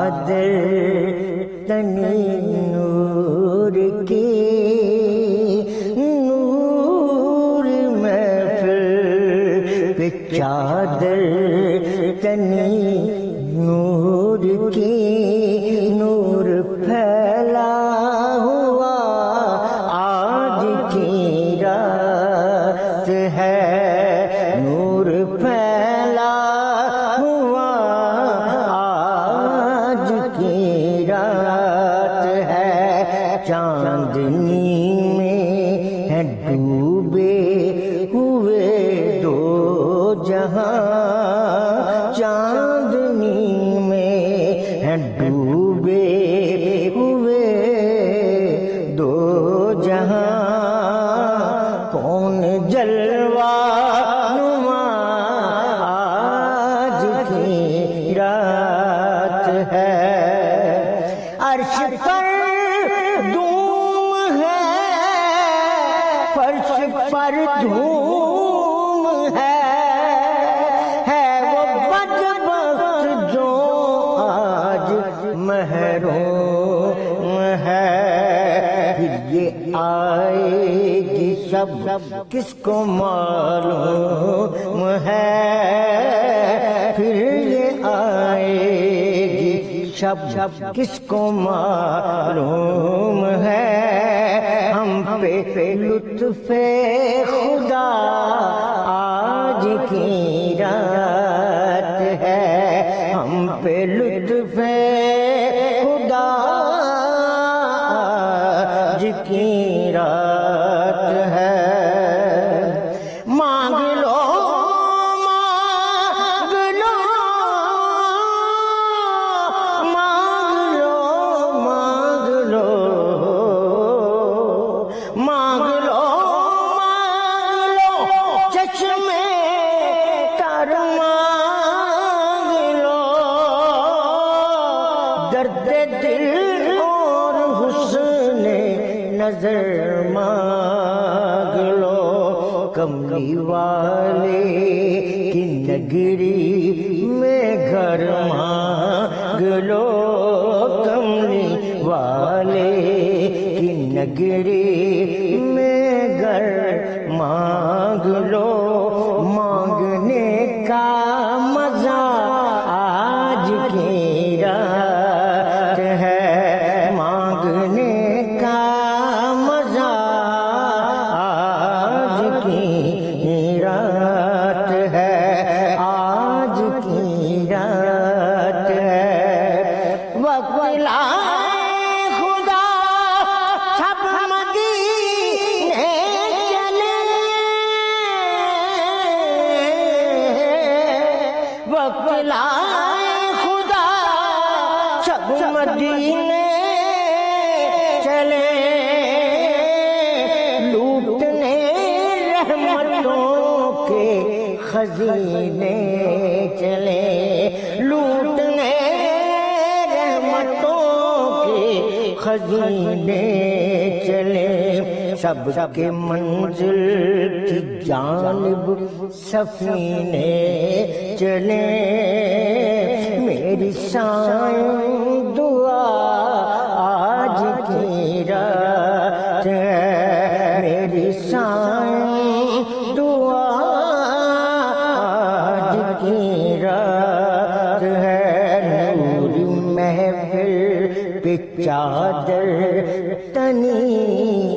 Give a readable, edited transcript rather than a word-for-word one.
چادر تنی نور کی، نور محفل پہ چادر تنی نور کی، نور پھیلا ہوا آج کی رات ہے، نور پھیلا ہوا آج کی رات ہے، چاندنی میں ہے ڈوبے ہوئے دو جہاں، چاندنی میں ہے ڈوبے ہوئے دو جہاں، کون جلوہ نما آج کی رات ہے، عرش پر دھوم ہے، فرش پر دھوم ہے وہ بدبخت جو آج محروم ہے، پھر یہ آئے گی شب کس کو معلوم ہے، پھر یہ آئے گی شب کس کو معلوم ہے، ہم پہ لطف خدا آج کی رات ہے، ہم پہ لطف خدا آج کی رات ہے، مانگ لو مانگ لو مانگ لو مانگ لو مانگ لو مانگ لو چشمے تر مانگ لو، درد دل اور حسن نظر مانگ لو، کملی والے کی نگری میں گھر مانگ لو، کملی والے کی نگری میں گھر مانگ لو، مانگنے کا مزہ آج کی رات ہے، مانگنے کا مزہ آج کی رات ہے، آج کی رات ہے، وقت لائے خدا سب مدینے چلے، وقت لائے خدا سب مدینے چلے، لوٹنے رحمتوں کے خزینے چلے، لوٹنے رحمتوں کے خزینے چلے، سب کے منزل کی جانب سفینے چلے، میری سائیں دعا آج کی رات ہے، میری سائیں دعا آج کی رات ہے، نور محفل پہ چادر تنی